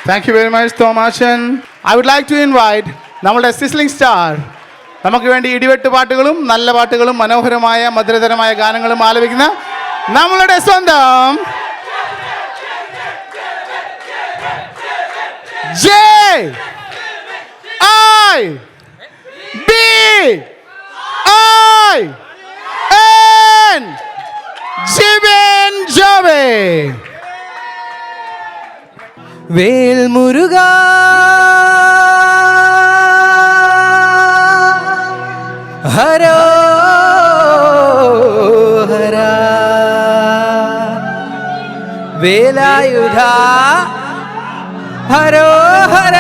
Thank you very much, Thomashan. I would like to invite നമ്മുടെ sizzling star നമുക്ക് വേണ്ടി ഇടിവെട്ട് പാട്ടുകളും നല്ല പാട്ടുകളും മനോഹരമായ മധുരതരമായ ഗാനങ്ങളും ആലപിക്കുന്ന നമ്മളുടെ സ്വന്തം JIBIN ജിബിൻ ജോബി. വേൽ മുരുകാ ഹരോ ഹര വേലായുധ ഹരോ ഹര.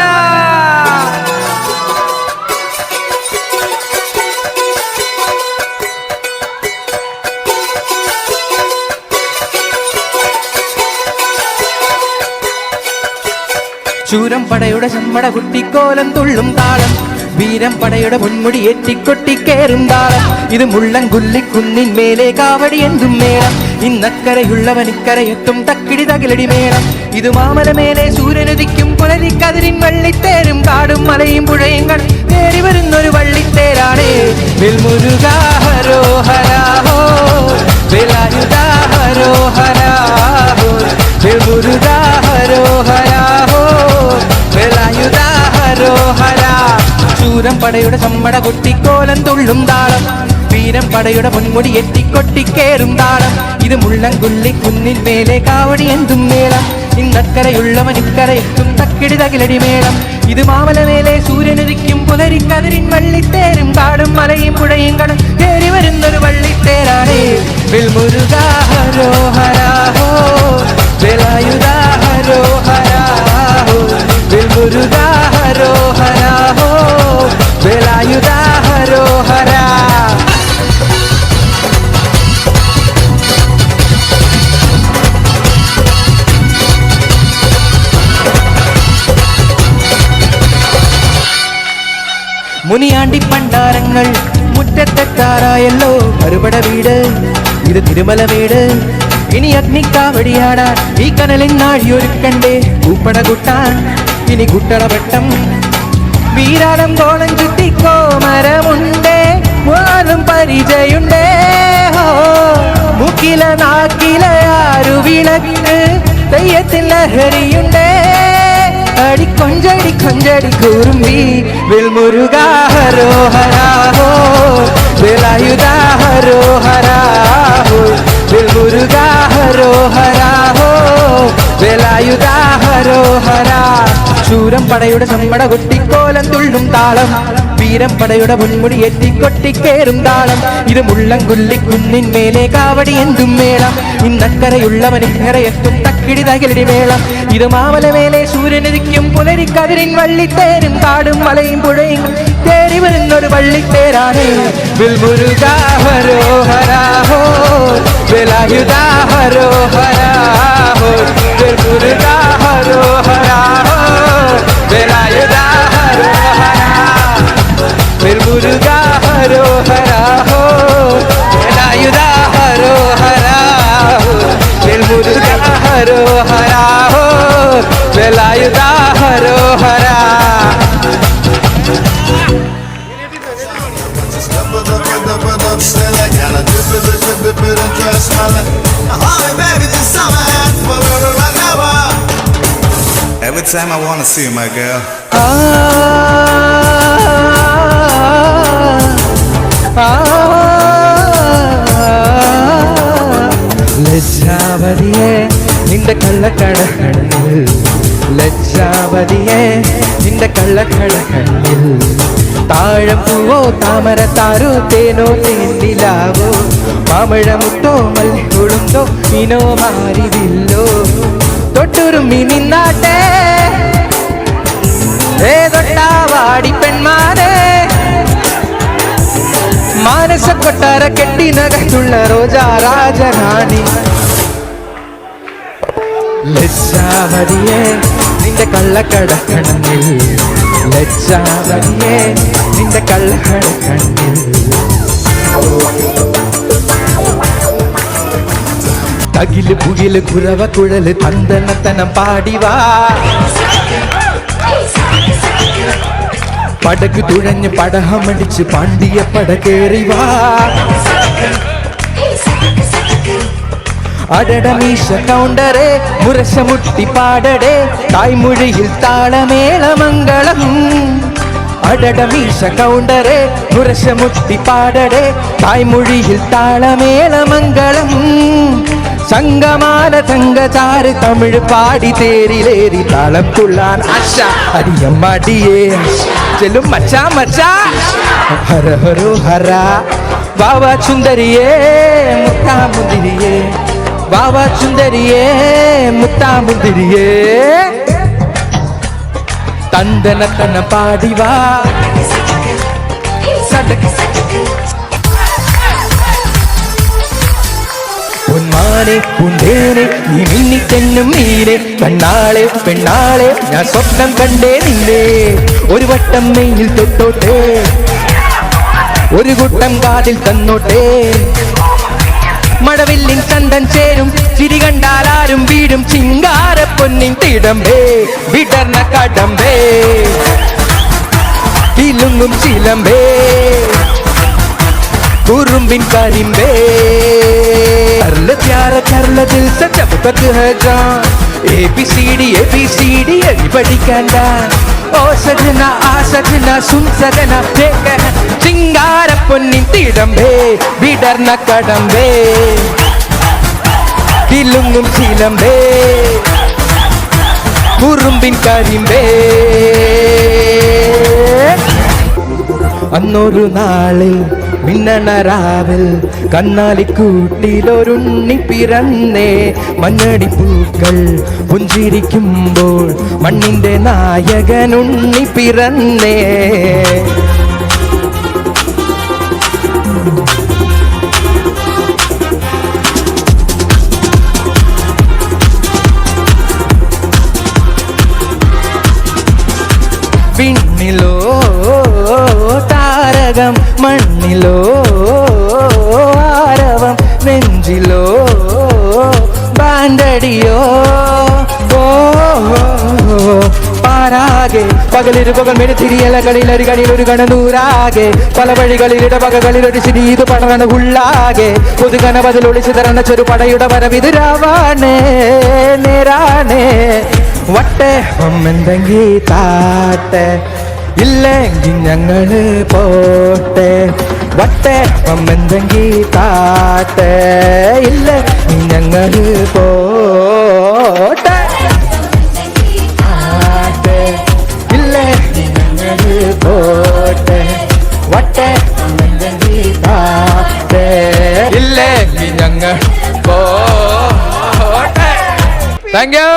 ചൂരം പടയുടെ ചമ്മട കുട്ടിക്കോലം തുള്ളും താളം, വീരം പടയുടെ മുൻമുടി ഏറ്റിക്കൊട്ടിക്കേറും താളം. ഇത് മുള്ളൻ കുല്ലിക്കുന്നിൻ മേലെ കാവടി എന്തും മേളം, ഇന്നക്കരയുള്ളവനിക്കരയെത്തും തക്കിടി തകിലടി മേളം. ഇത് മാമലമേലെ സൂര്യനുദിക്കും പുലരിക്കതിരിൻ വള്ളിത്തേരും, കാടും മലയും പുഴയും കയറി വരുന്നൊരു വള്ളിത്തേരാണ്. വെൽമുരുകാ ഹരോ ഹരാഹോ വേലായുധാ ഹരോ ഹരാഹോ വെൽമുരുകാ ഹരോ ഹരാഹോ വേലായുധാ ഹരോ ഹരാ. ചൂരം പടയുടെ ചമ്മട കൊട്ടിക്കോലം തുള്ളും താളം, വീരം പടയുടെ മുൻമുടി എത്തിക്കൊട്ടിക്കേറും താളം. ഇത് മുള്ളൻ കുല്ലിക്കുന്നിൻ മേലെ കാവടി എന്തും മേളം, ഇന്നക്കരയുള്ളവനിക്കരയെത്തും തക്കിടി തകിലടി മേളം. ഇത് മാമലമേലെ സൂര്യനുദിക്കും പുലരിക്കതിരിൻ വള്ളിത്തേരും, കാടും മലയും പുഴയും കയറി വരുന്നൊരു വള്ളിത്തേരാണ്. വെൽമുരുകാ ഹരോ ഹരാഹോ വേലായുധാ ഹരോ ഹരാഹോ വെൽമുരുകാ ഹരോ ഹരാഹോ വേലായുധാ ഹരോ ഹരാ. മുനിയാണ്ടി പണ്ടാരങ്ങൾ മുറ്റത്തെത്താറായല്ലോ, മറുപട വീട് ഇത് തിരുമല വീട്. ഇനി അഗ്നിക്കാവടിയാടാൻ ഈ കനലിൻ നാഴിയൊരുക്കണ്ടേ, പൂപ്പട കുട്ടാൻ ഇനി കുട്ടളവട്ടം. വീരാടം കോളം ചുറ്റിക്കോ മരമുണ്ടേ, വാലും പരിചയുണ്ടേ. മുക്കില നാക്കില ആരു വിളക്ക് തെയ്യത്തിൽ ലഹരിയുണ്ടേ. അടിക്കൊഞ്ചടി കൊഞ്ചടി കൂറുമ്പി വെൽമുരുകാ ഹരോ ഹരാഹോ വേലായുധാ ഹരോ ഹരാഹോ വെൽമുരുകാ ഹരോ ഹരാഹോ വേലായുധാ ഹരോ ഹരാ. ചൂരം പടയുടെ ചമ്മട കൊട്ടിക്കോലം തുള്ളും താളം, വീരം പടയുടെ മുൻമുടി എത്തിക്കൊട്ടിക്കേറും താളം. ഇത് മുള്ളൻ കുല്ലിക്കുന്നിൻ മേലെ കാവടി എന്തും മേളം, ഇന്നക്കരയുള്ളവനിക്കരയെത്തും തക്കിടി തകിലടി മേളം. ഇത് മാമലമേലെ സൂര്യനുദിക്കും പുലരിക്കതിരിൻ വള്ളിത്തേരും, കാടും മലയും പുഴയും തേടി വരുന്നൊരു വള്ളിത്തേരാണ്. വെൽമുരുകാ ഹരോ ഹരാഹോ വേലായുധാ ഹരോ ഹരാഹോ വെൽമുരുകാ ഹരോ ഹരാഹോ വേലായുധാ ഹരോ ഹരാ. വെൽമുരുകാ ഹരോ ഹരാഹോ വേലായുധാ ഹരോ ഹരാഹോ വെൽമുരുകാ ഹരോ ഹരാഹോ വേലായുധാ ഹരോ ഹരാ. Every time I wanna see you, my girl. ലജ്ജാവതിയെ നിന്റെ കള്ളക്കടകണ്ണിൽ, ലജ്ജാവതിയെ നിന്റെ കള്ളക്കടകണ്ണിൽ. താഴമ്പൂവോ താമരത്താരോ തേനോ തേനിലാവോ, മാമഴമുട്ടോ മല്ലികൊളുന്തോ മീനോ മാറിവില്ലോ. തൊട്ടുരുമ്മി നിന്നാട്ടെ ഏതൊട്ടാവാടി പെൺമാരെ, മാനസക്കൊട്ടാര കെട്ടിനകത്തുള്ള റോജാ രാജറാണി. ലജ്ജാവതിയെ നിന്റെ കള്ളക്കടക്കണ്ണിൽ, ലജ്ജാവതിയെ നിന്റെ കള്ളക്കടക്കണ്ണിൽ. അകില് പുകില് കുരവ കുഴല് തന്തനത്തനം പാടിവാ പടക്ക് തുഴഞ്ഞ് പടഹമടിച്ച് പാണ്ടിയ പട കേറിവാ അടടമീശ കൗണ്ടറെ മുരശമുട്ടി പാടടേ തായ്മൊഴിയിൽ താളമേളമംഗളം അടടമീശ കൗണ്ടറെ മുരശമുട്ടി പാടടേ തായ്മൊഴിയിൽ താളമേളമംഗളം സംഗമാല തങ്കചാറ് തമിഴ് പാടി തേരിലേറി താളം തുള്ളാൻ ആശ അരിയമ്മാടിയേ ചെല്ലും മച്ചാ മച്ചാ ഹര ഹരോ ഹര വാവ ചുന്ദരിയേ മുത്താമുന്തിരിയേ വാവ ചുന്ദരിയേ മുത്താമുന്തിരിയേ തന്തനത്തന പാടിവാ പൊന്മാനെ പൂന്തേനെ നീ മിന്നിത്തെന്നും നീനെ കണ്ണാളെ പെണ്ണാളെ ഞാൻ സ്വപ്നം കണ്ടേ നിന്നെ ഒരു വട്ടം മെയിൽ തൊട്ടോട്ടെ ഒരു കൂട്ടം കാതിൽ തന്നോട്ടെ മടവില്ലിൻ ചന്തൻ ചേരും ചിരി കണ്ടാലാരും വീടും ചിങ്കാര പൊന്നിൻ തിടമ്പേ വിടർന്ന കടമ്പേ കിലുങ്ങും ചിലമ്പേ കുറുമ്പിൻ കരിമ്പേ प्यार कर लो दिल से जब तक है जान ABCD everybody can dance ओ सजना आ सजना सुन सजना देख चिंगार पुन्निन तिडंबे विडर्न कडंबे किलुंगुम चिलंबे कुरुम्बिन കരിമ്പേ അന്നൊരു നാളിൽ മിന്നണരാവിൽ കന്നാലിക്കൂട്ടിലൊരുണ്ണി പിറന്നേ മഞ്ഞടിപ്പൂക്കൾ പുഞ്ചിരിക്കുമ്പോൾ മണ്ണിന്റെ നായകനുണ്ണി പിറന്നേ പിന്നിലോ താരകം മണ്ണിലോ ആരവം നെഞ്ചിലോ ബാൻഡടിയോ പാരാകെ പകലിരുപകൽ മെഴുതിരിയലകളിൽ ഒരു കണിയിൽ ഒരു കണനൂരാകെ പല വഴികളിൽ ഇടവകകളിൽ ഒരു ശരീത് പടരണ ഉള്ളാകെ പുതുകന ബതിൽ ഒളിച്ചു തരണ ചെറു പടയുടെ വരവിതുരാവാണേ നേരാണേ വട്ടേ എന്തെങ്കി താട്ടെ ഇല്ലെങ്കിൽ ഞങ്ങള് പോട്ടെ വട്ടേ എന്തെങ്കി താട്ടെ ഇല്ല ഞങ്ങള് പോട്ടെ ഇല്ല ഞങ്ങള് പോട്ടെ വട്ടേ എന്തെങ്കി താട്ടെ ഇല്ലെങ്കിൽ ഞങ്ങൾ പോട്ടെ താങ്ക് യു